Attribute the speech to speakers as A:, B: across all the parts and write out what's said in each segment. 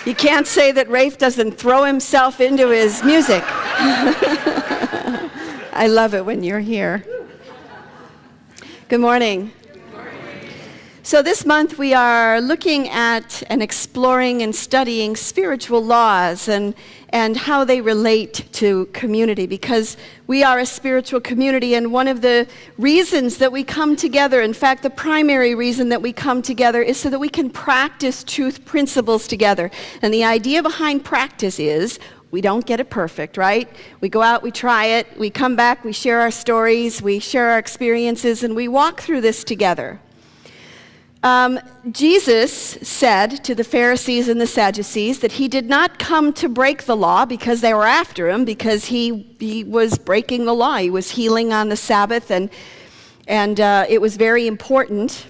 A: You can't say that Rafe doesn't throw himself into his music. I love it when you're here. Good morning. So this month we are looking at and exploring and studying spiritual laws and how they relate to community, because we are a spiritual community, and one of the reasons that we come together, in fact the primary reason that we come together, is so that we can practice truth principles together. And the idea behind practice is we don't get it perfect, right? We go out, we try it, we come back, we share our stories, we share our experiences, and we walk through this together. Jesus said to the Pharisees and the Sadducees that he did not come to break the law because they were after him, because he was breaking the law. He was healing on the Sabbath, and it was very important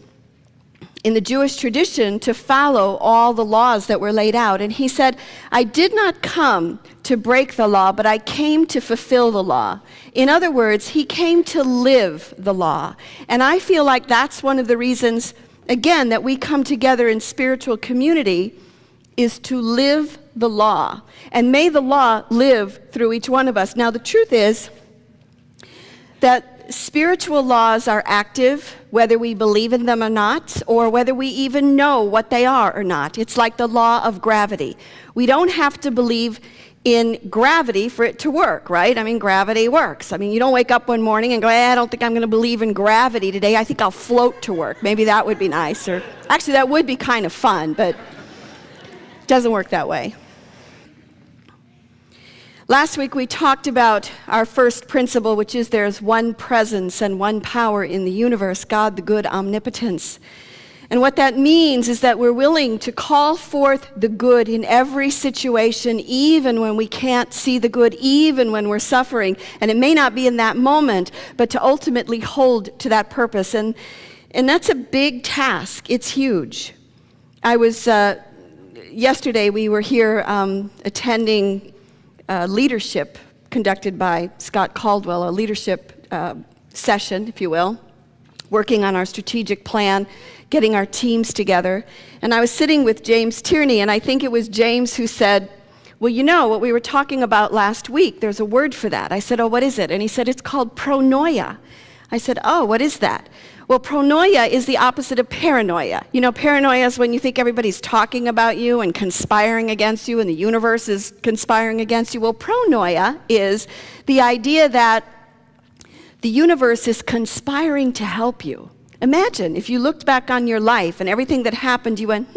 A: in the Jewish tradition to follow all the laws that were laid out. And he said, I did not come to break the law, but I came to fulfill the law. In other words, he came to live the law. And I feel like that's one of the reasons, again, that we come together in spiritual community, is to live the law. And may the law live through each one of us. Now, the truth is that spiritual laws are active, whether we believe in them or not, or whether we even know what they are or not. It's like the law of gravity. We don't have to believe in gravity for it to work, right? I mean, gravity works. I mean, you don't wake up one morning and go, I don't think I'm going to believe in gravity today. I think I'll float to work. Maybe that would be nice. Or actually, that would be kind of fun, but it doesn't work that way. Last week, we talked about our first principle, which is there's one presence and one power in the universe, God, the good omnipotence. And what that means is that we're willing to call forth the good in every situation, even when we can't see the good, even when we're suffering. And it may not be in that moment, but to ultimately hold to that purpose. And that's a big task. It's huge. I was, yesterday we were here attending leadership conducted by Scott Caldwell, a leadership session, if you will, working on our strategic plan, getting our teams together. And I was sitting with James Tierney, and I think it was James who said, well, you know, what we were talking about last week, there's a word for that. I said, oh, what is it? And he said, it's called pronoia. I said, oh, what is that? Well, pronoia is the opposite of paranoia. You know, paranoia is when you think everybody's talking about you and conspiring against you and the universe is conspiring against you. Well, pronoia is the idea that the universe is conspiring to help you. Imagine if you looked back on your life and everything that happened, you went,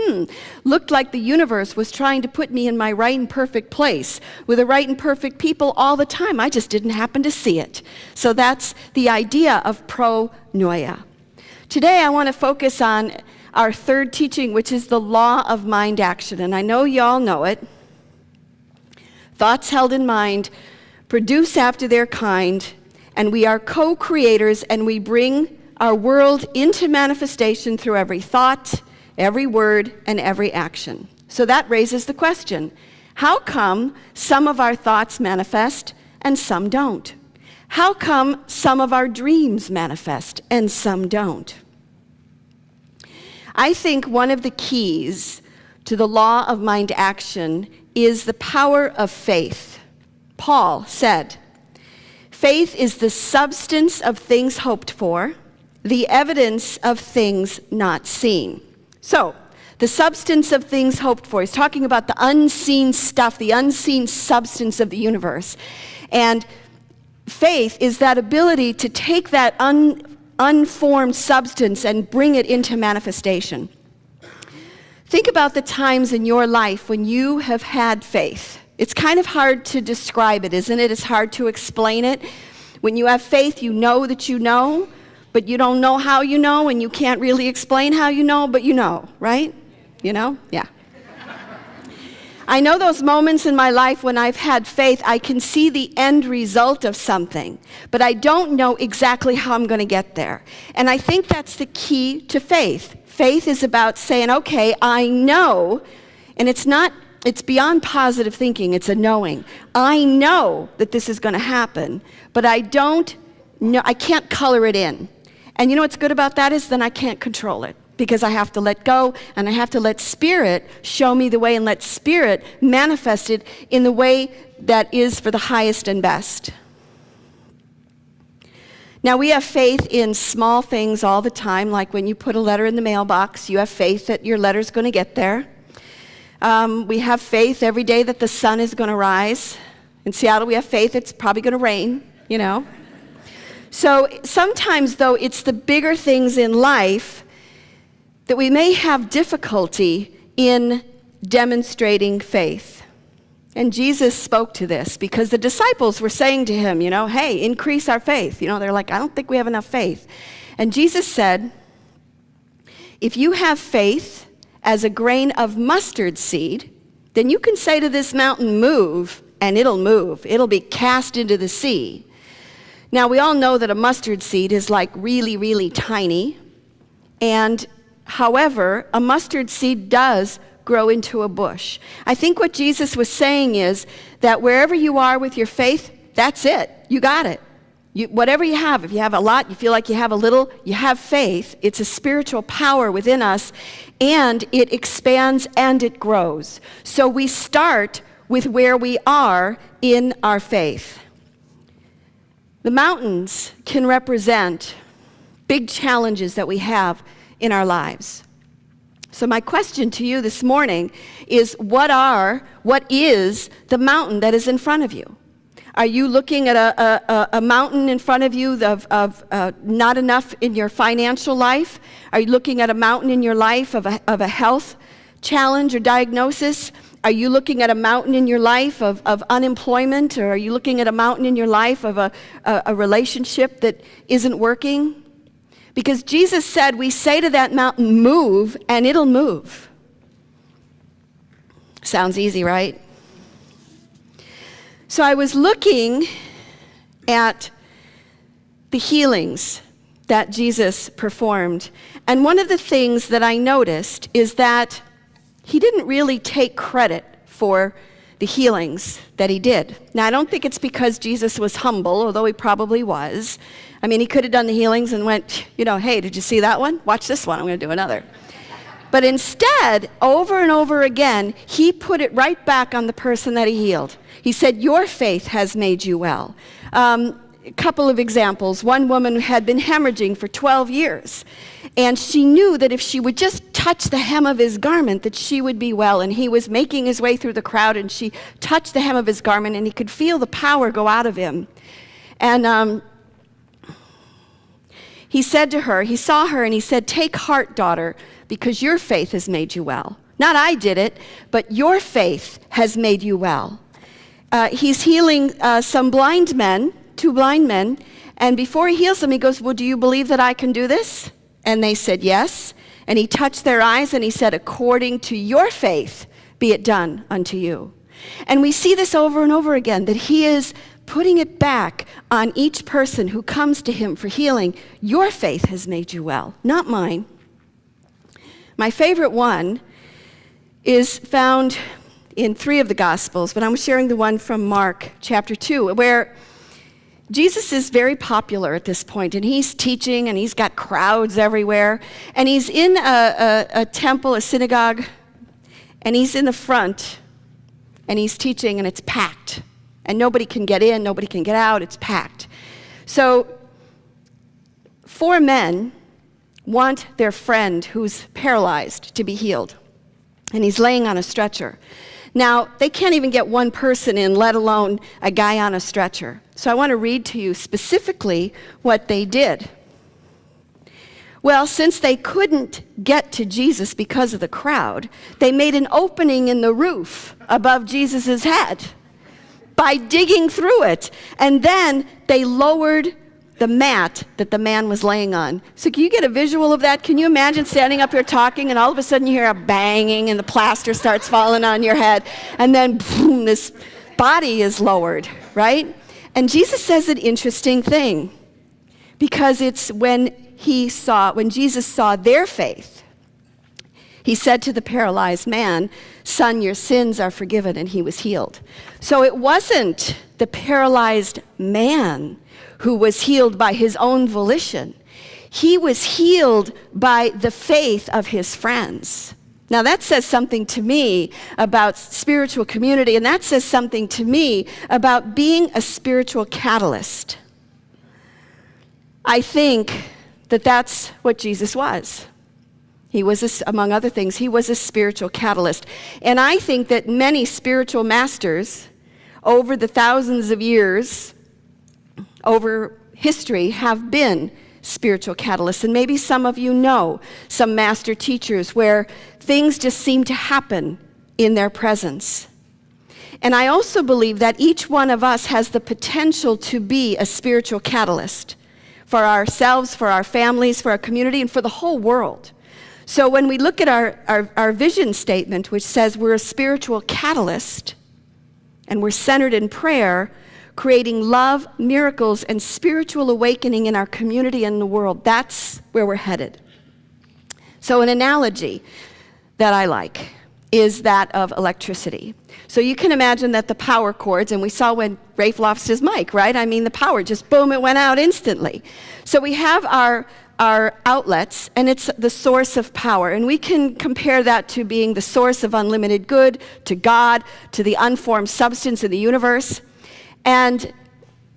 A: looked like the universe was trying to put me in my right and perfect place with the right and perfect people all the time. I just didn't happen to see it. So that's the idea of pronoia. Today I want to focus on our third teaching, which is the law of mind action. And I know y'all know it. Thoughts held in mind produce after their kind, and we are co-creators, and we bring our world into manifestation through every thought, every word, and every action. So that raises the question, how come some of our thoughts manifest and some don't? How come some of our dreams manifest and some don't? I think one of the keys to the law of mind action is the power of faith. Paul said, faith is the substance of things hoped for, the evidence of things not seen. So, the substance of things hoped for. He's talking about the unseen stuff, the unseen substance of the universe. And faith is that ability to take that unformed substance and bring it into manifestation. Think about the times in your life when you have had faith. It's kind of hard to describe it, isn't it? It's hard to explain it. When you have faith, you know that you know, but you don't know how you know, and you can't really explain how you know, but you know, right? You know? Yeah. I know those moments in my life when I've had faith, I can see the end result of something, but I don't know exactly how I'm going to get there. And I think that's the key to faith. Faith is about saying, okay, I know, and it's beyond positive thinking, it's a knowing. I know that this is going to happen, but I don't know, I can't color it in. And you know what's good about that is then I can't control it. because I have to let go, and I have to let Spirit show me the way and let Spirit manifest it in the way that is for the highest and best. Now, we have faith in small things all the time, like when you put a letter in the mailbox, you have faith that your letter's going to get there. We have faith every day that the sun is going to rise. In Seattle, we have faith it's probably going to rain, you know. So sometimes, though, it's the bigger things in life that we may have difficulty in demonstrating faith. And Jesus spoke to this because the disciples were saying to him, hey, increase our faith. They're like, I don't think we have enough faith. And Jesus said, if you have faith as a grain of mustard seed, then you can say to this mountain, move, and it'll move. It'll be cast into the sea. Now, we all know that a mustard seed is like really, really tiny. And however, a mustard seed does grow into a bush. I think what Jesus was saying is that wherever you are with your faith, that's it. You got it. Whatever you have, if you have a lot, you feel like you have a little, you have faith. It's a spiritual power within us, and it expands and it grows. So we start with where we are in our faith. The mountains can represent big challenges that we have in our lives. So my question to you this morning is, what is the mountain that is in front of you? Are you looking at a mountain in front of you of not enough in your financial life? Are you looking at a mountain in your life of a health challenge or diagnosis? Are you looking at a mountain in your life of unemployment? Or are you looking at a mountain in your life of a relationship that isn't working? Because Jesus said, we say to that mountain, move, and it'll move. Sounds easy, right? So I was looking at the healings that Jesus performed. And one of the things that I noticed is that he didn't really take credit for the healings that he did. Now, I don't think it's because Jesus was humble, although he probably was. I mean, he could have done the healings and went, hey, did you see that one? Watch this one, I'm going to do another. But instead, over and over again, he put it right back on the person that he healed. He said, your faith has made you well. A couple of examples. One woman had been hemorrhaging for 12 years, and she knew that if she would just touch the hem of his garment, that she would be well. And he was making his way through the crowd, and she touched the hem of his garment, and he could feel the power go out of him. And he said to her, he saw her, and he said, take heart, daughter, because your faith has made you well. Not I did it, but your faith has made you well. He's healing some blind men, 2 blind men, and before he heals them, he goes, well, do you believe that I can do this? And they said, yes. And he touched their eyes, and he said, according to your faith, be it done unto you. And we see this over and over again, that he is putting it back on each person who comes to him for healing. Your faith has made you well, not mine. My favorite one is found in 3 of the Gospels, but I'm sharing the one from Mark chapter 2, where Jesus is very popular at this point, and he's teaching, and he's got crowds everywhere, and he's in a temple, a synagogue, and he's in the front, and he's teaching, and it's packed, and nobody can get in, nobody can get out, it's packed. So 4 men want their friend who's paralyzed to be healed, and he's laying on a stretcher. Now, they can't even get one person in, let alone a guy on a stretcher. So I want to read to you specifically what they did. Well, since they couldn't get to Jesus because of the crowd, they made an opening in the roof above Jesus' head by digging through it. And then they lowered the mat that the man was laying on. So can you get a visual of that? Can you imagine standing up here talking, and all of a sudden you hear a banging and the plaster starts falling on your head, and then boom, this body is lowered, right? And Jesus says an interesting thing, because it's when Jesus saw their faith, he said to the paralyzed man, son, your sins are forgiven, and he was healed. So it wasn't the paralyzed man who was healed by his own volition. he was healed by the faith of his friends. Now that says something to me about spiritual community, and that says something to me about being a spiritual catalyst. I think that that's what Jesus was. He was, among other things, he was a spiritual catalyst. And I think that many spiritual masters over the thousands of years, over history, have been spiritual catalysts. And maybe some of you know some master teachers where things just seem to happen in their presence. And I also believe that each one of us has the potential to be a spiritual catalyst for ourselves, for our families, for our community, and for the whole world. So when we look at our vision statement, which says we're a spiritual catalyst, and we're centered in prayer, creating love, miracles, and spiritual awakening in our community and the world, that's where we're headed. So an analogy that I like is that of electricity. So you can imagine that the power cords, and we saw when Rafe lost his mic, right? I mean, the power just, boom, it went out instantly. So we have our outlets, and it's the source of power. And we can compare that to being the source of unlimited good, to God, to the unformed substance in the universe. And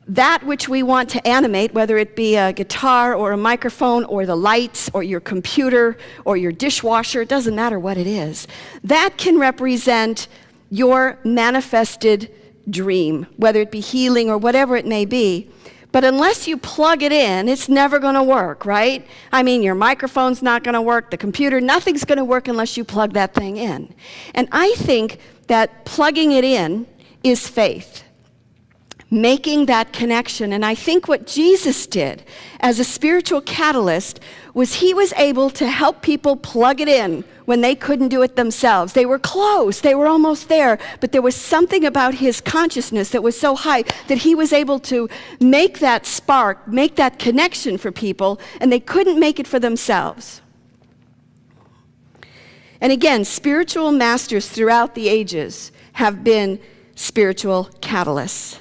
A: that which we want to animate, whether it be a guitar or a microphone or the lights or your computer or your dishwasher, it doesn't matter what it is, that can represent your manifested dream, whether it be healing or whatever it may be. But unless you plug it in, it's never going to work, right? I mean, your microphone's not going to work, the computer, nothing's going to work unless you plug that thing in. And I think that plugging it in is faith. Making that connection. And I think what Jesus did as a spiritual catalyst was he was able to help people plug it in when they couldn't do it themselves. They were close, they were almost there, but there was something about his consciousness that was so high that he was able to make that spark, make that connection for people, and they couldn't make it for themselves. And again, spiritual masters throughout the ages have been spiritual catalysts.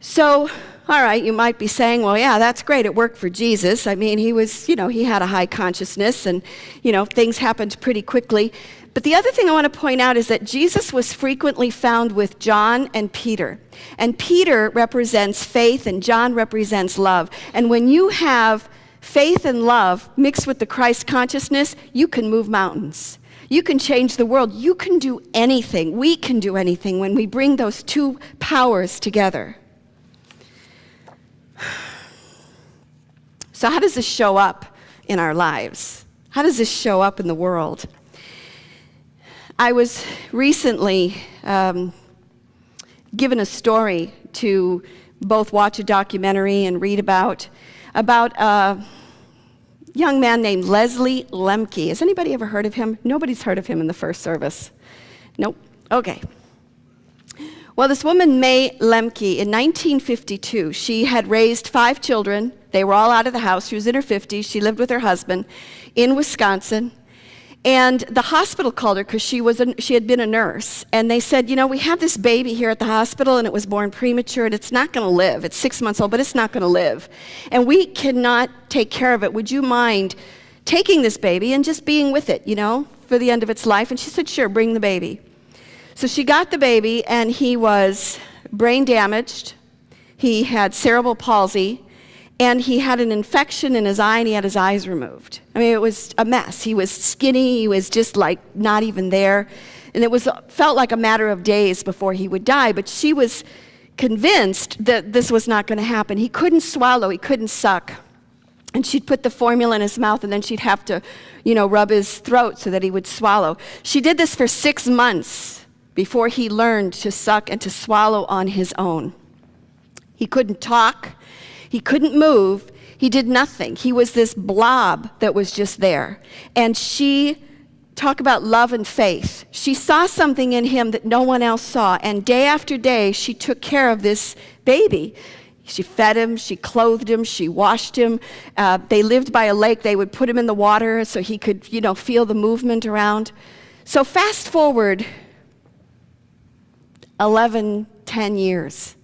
A: So, all right, you might be saying, well, yeah, that's great. It worked for Jesus. I mean, he was, he had a high consciousness and, things happened pretty quickly. But the other thing I want to point out is that Jesus was frequently found with John and Peter. And Peter represents faith and John represents love. And when you have faith and love mixed with the Christ consciousness, you can move mountains. You can change the world. You can do anything. We can do anything when we bring those two powers together. So how does this show up in our lives? How does this show up in the world? I was recently given a story to both watch a documentary and read about a young man named Leslie Lemke. Has anybody ever heard of him? Nobody's heard of him in the first service. Nope. Okay. Well, this woman, May Lemke, in 1952, she had raised 5 children. They were all out of the house. She was in her 50s. She lived with her husband in Wisconsin. And the hospital called her because she had been a nurse. And they said, we have this baby here at the hospital, and it was born premature, and it's not going to live. It's 6 months old, but it's not going to live. And we cannot take care of it. Would you mind taking this baby and just being with it, for the end of its life? And she said, sure, bring the baby. So she got the baby, and he was brain damaged. He had cerebral palsy, and he had an infection in his eye, and he had his eyes removed. I mean, it was a mess. He was skinny. He was just like not even there. And it felt like a matter of days before he would die, but she was convinced that this was not going to happen. He couldn't swallow. He couldn't suck. And she'd put the formula in his mouth, and then she'd have to, rub his throat so that he would swallow. She did this for 6 months before he learned to suck and to swallow on his own. He couldn't talk. He couldn't move. He did nothing. He was this blob that was just there. And she, talk about love and faith. She saw something in him that no one else saw. And day after day, she took care of this baby. She fed him, she clothed him, she washed him. They lived by a lake. They would put him in the water so he could, feel the movement around. So fast forward 10 years.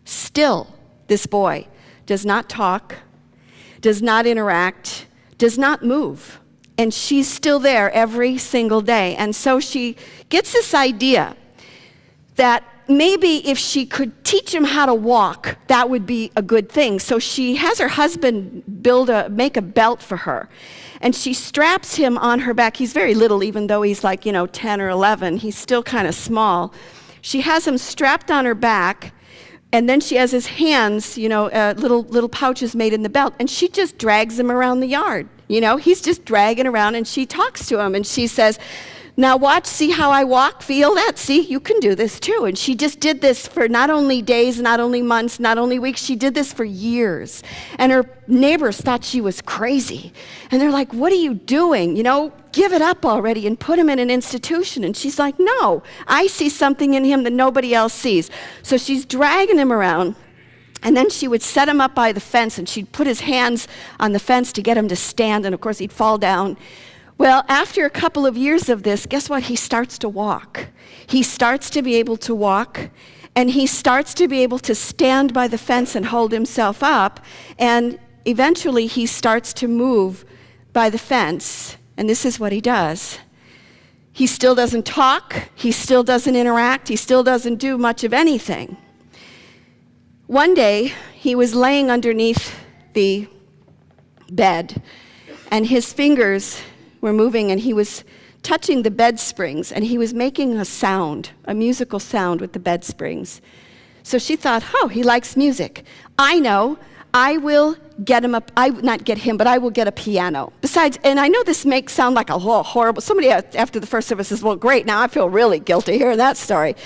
A: Still, this boy does not talk, does not interact, does not move. And she's still there every single day. And so she gets this idea that maybe if she could teach him how to walk, that would be a good thing. So she has her husband make a belt for her. And she straps him on her back. He's very little, even though he's like, 10 or 11. He's still kind of small. She has him strapped on her back. And then she has his hands, little pouches made in the belt. And she just drags him around the yard. He's just dragging around, and she talks to him. And she says, now watch, see how I walk, feel that, see, you can do this too. And she just did this for not only days, not only months, not only weeks, she did this for years. And her neighbors thought she was crazy. And they're like, what are you doing? Give it up already and put him in an institution. And she's like, no, I see something in him that nobody else sees. So she's dragging him around. And then she would set him up by the fence, and she'd put his hands on the fence to get him to stand. And of course, he'd fall down. Well, after a couple of years of this, guess what? He starts to walk. He starts to be able to walk, and he starts to be able to stand by the fence and hold himself up, and eventually he starts to move by the fence, and this is what he does. He still doesn't talk, he still doesn't interact, he still doesn't do much of anything. One day, he was laying underneath the bed, and his fingers were moving, and he was touching the bed springs, and he was making a musical sound with the bed springs. So she thought, he likes music. I know, I will get him not get him, but I will get a piano. Besides, and I know this makes sound like a horrible, somebody after the first service says, well, great, now I feel really guilty hearing that story.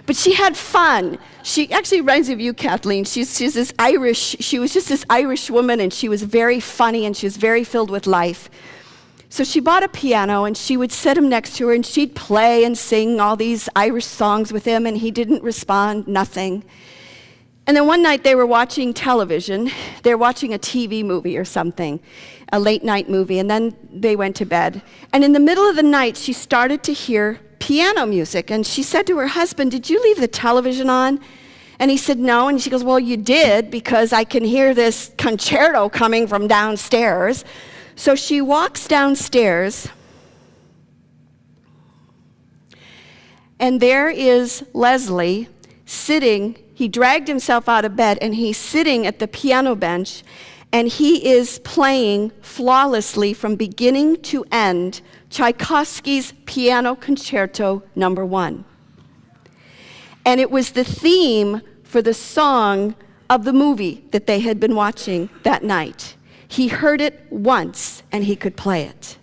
A: But she had fun. She actually reminds me of you, Kathleen. She's this she was just this Irish woman, and she was very funny, and she was very filled with life. So she bought a piano, and she would sit him next to her, and she'd play and sing all these Irish songs with him, and he didn't respond, nothing. And then one night they were watching television. They were watching a TV movie or something, a late night movie, and then they went to bed. And in the middle of the night, she started to hear piano music, and she said to her husband, did you leave the television on? And he said, no. And she goes, well, you did, because I can hear this concerto coming from downstairs. So she walks downstairs, and there is Leslie sitting. He dragged himself out of bed, and he's sitting at the piano bench, and he is playing flawlessly from beginning to end Tchaikovsky's Piano Concerto No. 1. And it was the theme for the song of the movie that they had been watching that night. He heard it once, and he could play it.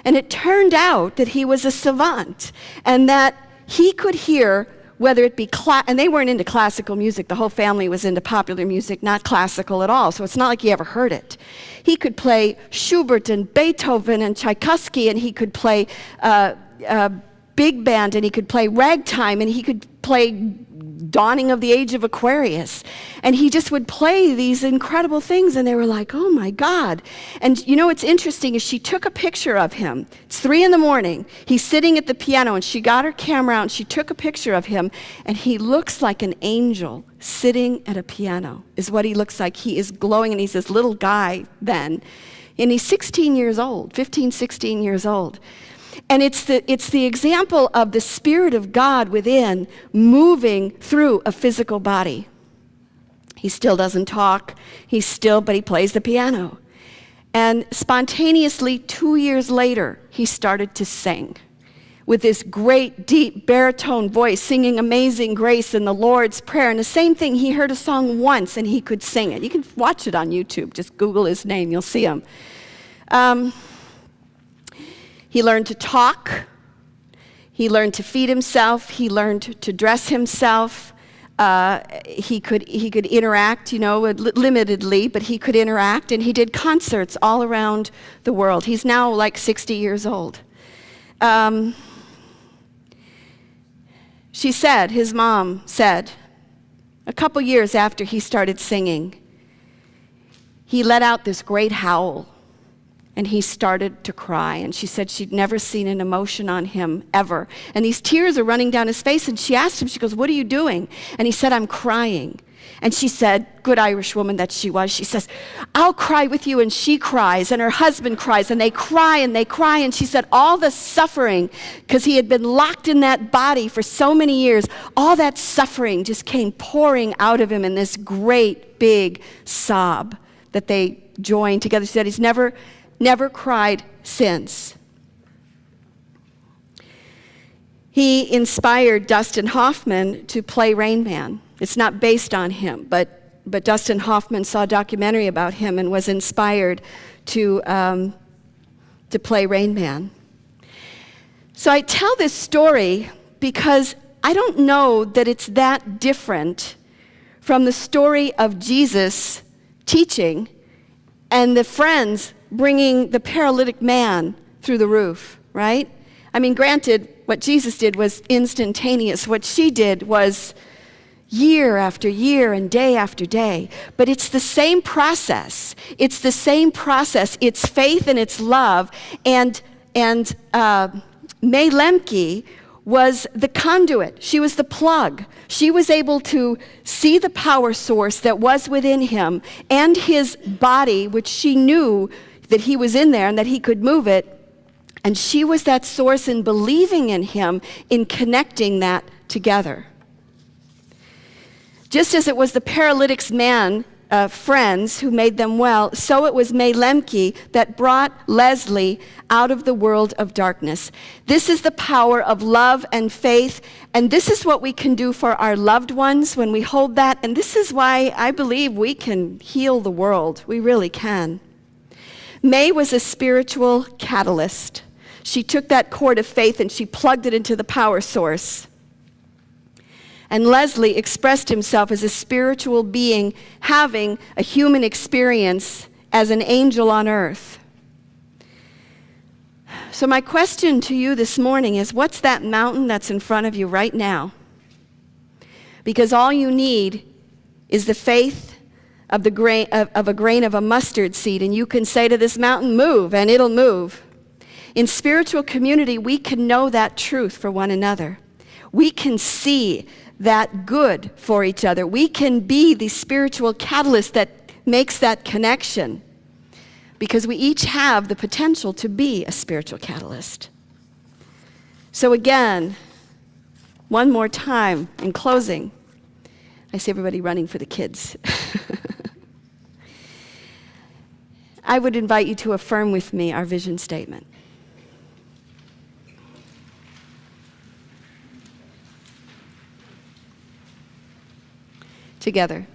A: And it turned out that he was a savant, and that he could hear, whether it be and they weren't into classical music. The whole family was into popular music, not classical at all, so it's not like he ever heard it. He could play Schubert and Beethoven and Tchaikovsky, and he could play big band, and he could play ragtime, and he could play Dawning of the Age of Aquarius. And he just would play these incredible things, and they were like, oh my God. And what's interesting is she took a picture of him. It's 3 a.m. He's sitting at the piano, and she got her camera out, and she took a picture of him, and he looks like an angel sitting at a piano, is what he looks like. He is glowing, and he's this little guy then. And he's 16 years old, 15, 16 years old. And it's the example of the Spirit of God within moving through a physical body. He still doesn't talk, but he plays the piano. And spontaneously, 2 years later, he started to sing with this great, deep baritone voice, singing Amazing Grace and the Lord's Prayer. And the same thing, he heard a song once, and he could sing it. You can watch it on YouTube. Just Google his name, you'll see him. He learned to talk. He learned to feed himself. He learned to dress himself. He could interact, limitedly, but he could interact. And he did concerts all around the world. He's now like 60 years old. His mom said, a couple years after he started singing, he let out this great howl. And he started to cry. And she said she'd never seen an emotion on him ever. And these tears are running down his face. And she asked him, she goes, what are you doing? And he said, I'm crying. And she said, good Irish woman that she was, she says, I'll cry with you. And she cries, and her husband cries, and they cry, and they cry. And she said, all the suffering, because he had been locked in that body for so many years, all that suffering just came pouring out of him in this great big sob that they joined together. She said he's never cried since. He inspired Dustin Hoffman to play Rain Man. It's not based on him, but Dustin Hoffman saw a documentary about him and was inspired to play Rain Man. So I tell this story because I don't know that it's that different from the story of Jesus teaching and the friends bringing the paralytic man through the roof, right? I mean, granted, what Jesus did was instantaneous. What she did was year after year and day after day. But it's the same process. It's the same process. It's faith and it's love. And May Lemke was the conduit. She was the plug. She was able to see the power source that was within him and his body, which she knew that he was in there and that he could move it. And she was that source in believing in him, in connecting that together. Just as it was the paralytic's man friends who made them well, so it was May Lemke that brought Leslie out of the world of darkness. This is the power of love and faith, and this is what we can do for our loved ones when we hold that, and this is why I believe we can heal the world. We really can. May was a spiritual catalyst. She took that cord of faith and she plugged it into the power source. And Leslie expressed himself as a spiritual being having a human experience as an angel on earth. So my question to you this morning is, what's that mountain that's in front of you right now? Because all you need is the faith of a grain of a mustard seed, and you can say to this mountain, move, and it'll move. In spiritual community, we can know that truth for one another. We can see that good for each other. We can be the spiritual catalyst that makes that connection, because we each have the potential to be a spiritual catalyst. So again, one more time in closing, I see everybody running for the kids. I would invite you to affirm with me our vision statement. Together.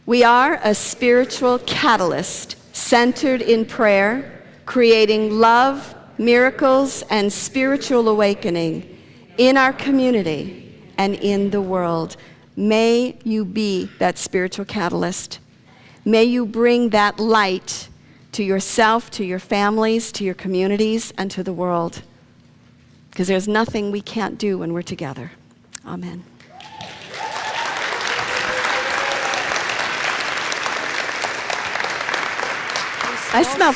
A: We are a spiritual catalyst centered in prayer, creating love, miracles, and spiritual awakening in our community and in the world. May you be that spiritual catalyst. May you bring that light to yourself, to your families, to your communities, and to the world. Because there's nothing we can't do when we're together. Amen. I smell